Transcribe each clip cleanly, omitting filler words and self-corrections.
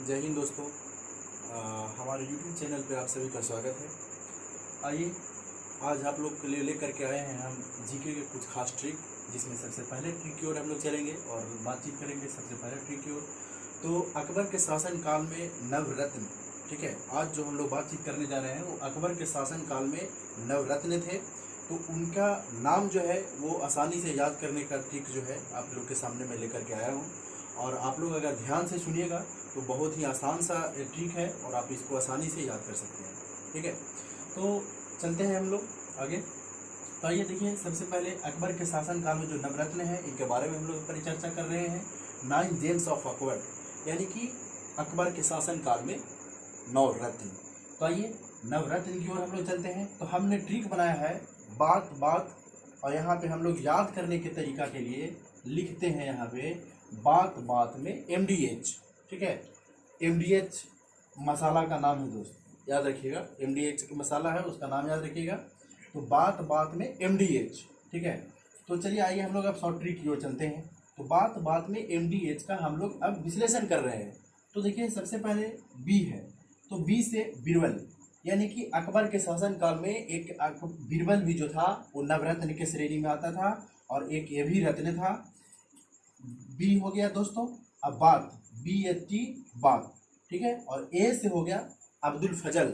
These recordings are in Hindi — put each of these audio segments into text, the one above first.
जय हिंद दोस्तों। हमारे YouTube चैनल पे आप सभी का स्वागत है। आइए आज आप लोग के लिए लेकर के आए हैं हम जीके के कुछ खास ट्रिक, जिसमें सबसे पहले ट्रिक की ओर हम लोग चलेंगे और बातचीत करेंगे सबसे पहले ट्रिक की ओर। तो अकबर के शासन काल में नवरत्न, ठीक है, आज जो हम लोग बातचीत करने जा रहे हैं वो अकबर के शासन काल में नवरत्न थे। तो उनका नाम जो है वो आसानी से याद करने का ट्रिक जो है आप लोग के सामने मैं लेकर के आया हूँ, और आप लोग अगर ध्यान से सुनिएगा तो बहुत ही आसान सा ट्रिक है और आप इसको आसानी से याद कर सकते हैं। ठीक है, तो चलते हैं हम लोग आगे। तो आइए देखिए, सबसे पहले अकबर के शासन काल में जो नवरत्न है इनके बारे में हम लोग परिचर्चा कर रहे हैं। 9 जेम्स ऑफ अकबर, यानी कि अकबर के शासन काल में नवरत्न। तो आइए नवरत्न की ओर हम लोग चलते हैं। तो हमने ट्रिक बनाया है बात बात, और यहाँ पे हम लोग याद करने के तरीका के लिए लिखते हैं यहाँ पे बात बात में MDH। ठीक है, MDH मसाला का नाम है दोस्त, याद रखिएगा। MDH मसाला है, उसका नाम याद रखिएगा। तो बात बात में MDH, ठीक है। तो चलिए आइए हम लोग अब शॉर्ट ट्रिक की ओर चलते हैं। तो बात बात में MDH का हम लोग अब विश्लेषण कर रहे हैं। तो देखिए सबसे पहले बी है, तो बी से बीरबल, यानी कि अकबर के शासन काल में एक बीरबल भी जो था वो नवरत्न के श्रेणी में आता था, और एक ये भी रत्न था। बी हो गया दोस्तों। अब बात, BAT बात, ठीक है। और ए से हो गया अब्दुल फजल,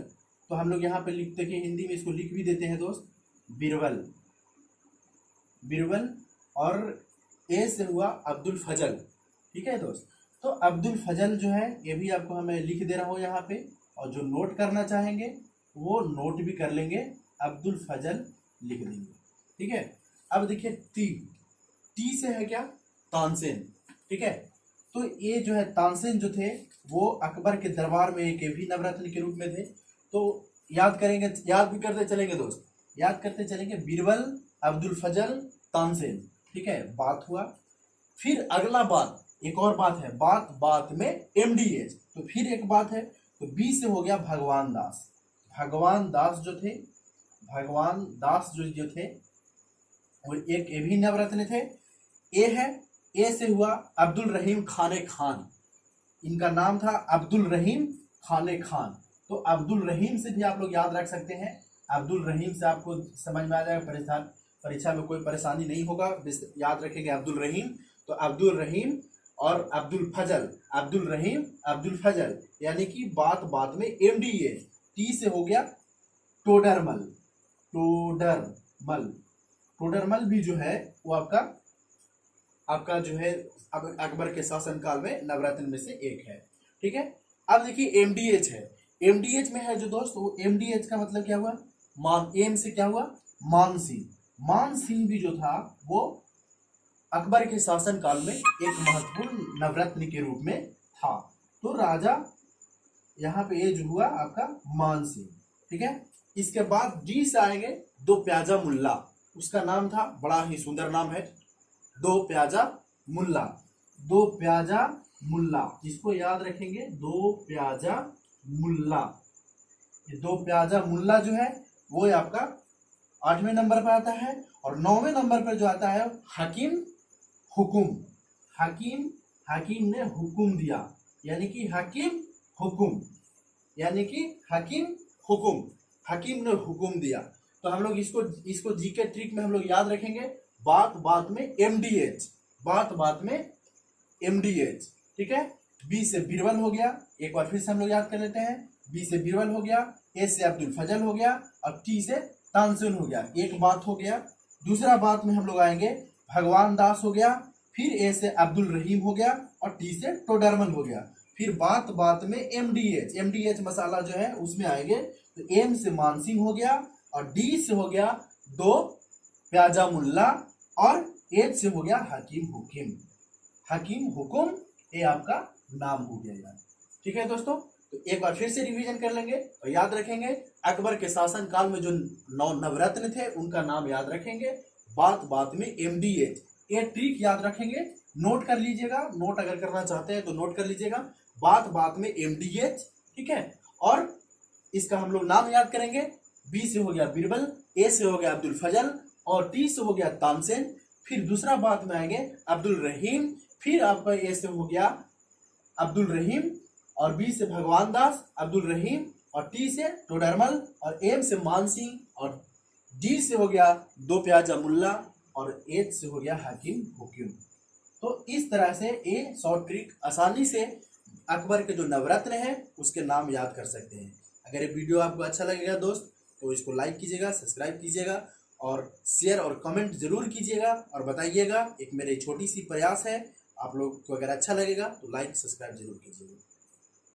तो हम लोग यहाँ पे लिखते कि हिंदी में इसको लिख भी देते हैं दोस्त, बीरबल, बीरबल। और ए से हुआ अब्दुल फजल, ठीक है दोस्त। तो अब्दुल फजल जो है ये भी आपको हमें लिख दे रहा हूँ यहाँ पे, और जो नोट करना चाहेंगे वो नोट भी कर लेंगे, अब्दुल फजल लिख देंगे। ठीक है, अब देखिए टी से है क्या, तानसेन, ठीक है। तो ये जो है तानसेन जो थे वो अकबर के दरबार में एक भी नवरत्न के रूप में थे। तो याद करेंगे, याद भी करते चलेंगे दोस्त, याद करते चलेंगे, बीरबल, अब्दुल फजल, तानसेन, ठीक है, बात हुआ। फिर अगला बात, एक और बात है, बात बात में MDH, तो फिर एक बात है। तो बी से हो गया भगवान दास, भगवान दास जो थे, भगवान दास जो थे वो एक ये भी नवरत्न थे। ए है, ए से हुआ अब्दुल रहीम खाने खान, इनका नाम था अब्दुल रहीम खाने खान। तो अब्दुल रहीम से भी आप लोग याद रख सकते हैं, अब्दुल रहीम से आपको समझ में आ जाएगा, परीक्षा में कोई परेशानी नहीं होगा, याद रखेंगे अब्दुल रहीम। तो अब्दुल रहीम और अब्दुल फजल, अब्दुल रहीम अब्दुल फजल, यानी कि बात बात में MDH। टी से हो गया टोडरमल, टोडरमल, टोडरमल भी जो है वो आपका जो है अकबर के शासन काल में नवरत्न में से एक है। ठीक है, अब देखिए MDH है, MDH में है जो दोस्त, वो MDH का मतलब क्या हुआ, एम से क्या हुआ, मान सिंह, मान सिंह भी जो था वो अकबर के शासन काल में एक महत्वपूर्ण नवरत्न के रूप में था। तो राजा यहाँ पे ये जो हुआ आपका मान सिंह, ठीक है। इसके बाद डी से आएंगे दो प्याजा मुल्ला, उसका नाम था, बड़ा ही सुंदर नाम है, दो प्याजा मुल्ला, दो प्याजा मुल्ला, जिसको याद रखेंगे, दो प्याजा मुल्ला। ये दो प्याजा मुल्ला जो है वो आपका 8वें नंबर पर आता है, और 9वें नंबर पर जो आता है हकीम हुकुम, हकीम, हकीम ने हुकुम दिया, यानी कि हकीम हुकुम, यानी कि हकीम हुकुम, हकीम ने हुकुम दिया। तो हम लोग इसको जीके ट्रिक में हम लोग याद रखेंगे, बात बात में MDH, बात बात में MDH, ठीक है। बी से बीरबल हो गया, एक बार फिर से हम लोग याद कर लेते हैं, बी से बीरबल हो गया, ए से अब्दुल फजल हो गया, और टी से तानसेन हो गया, एक बात हो गया। दूसरा बात में हम लोग आएंगे भगवान दास हो गया, फिर ए से अब्दुल रहीम हो गया, और टी से टोडरमल हो गया। फिर बात बात में MDH मसाला जो है उसमें आएंगे, तो एम से मानसिंह हो गया, और डी से हो गया दो प्याजा मुल्ला, और एच से हो गया हकीम हुकिम, हकीम हुकुम, ये आपका नाम हो गया यार। ठीक है दोस्तों, तो एक बार फिर से रिवीजन कर लेंगे और याद रखेंगे, अकबर के शासन काल में जो 9 नवरत्न थे उनका नाम याद रखेंगे, बात बात में MDH, ये ट्रिक याद रखेंगे, नोट कर लीजिएगा, नोट अगर करना चाहते हैं तो नोट कर लीजिएगा, बात बात में MDH, ठीक है। और इसका हम लोग नाम याद करेंगे, बी से हो गया बीरबल, ए से हो गया अब्दुल फजल, और टी से हो गया तानसेन। फिर दूसरा बात में आएंगे अब्दुल रहीम, फिर आपका ए से हो गया अब्दुल रहीम, और बी से भगवान दास, अब्दुल रहीम, और टी से टोडरमल, और एम से मान सिंह, और डी से हो गया दो प्याजा मुल्ला, और एच से हो गया हकीम हुक्यूम। तो इस तरह से ये शॉर्ट ट्रिक आसानी से अकबर के जो नवरत्न हैं उसके नाम याद कर सकते हैं। अगर ये वीडियो आपको अच्छा लगेगा दोस्त तो इसको लाइक कीजिएगा, सब्सक्राइब कीजिएगा, और शेयर और कमेंट जरूर कीजिएगा, और बताइएगा। एक मेरी छोटी सी प्रयास है, आप लोग को अगर अच्छा लगेगा तो लाइक सब्सक्राइब जरूर कीजिएगा।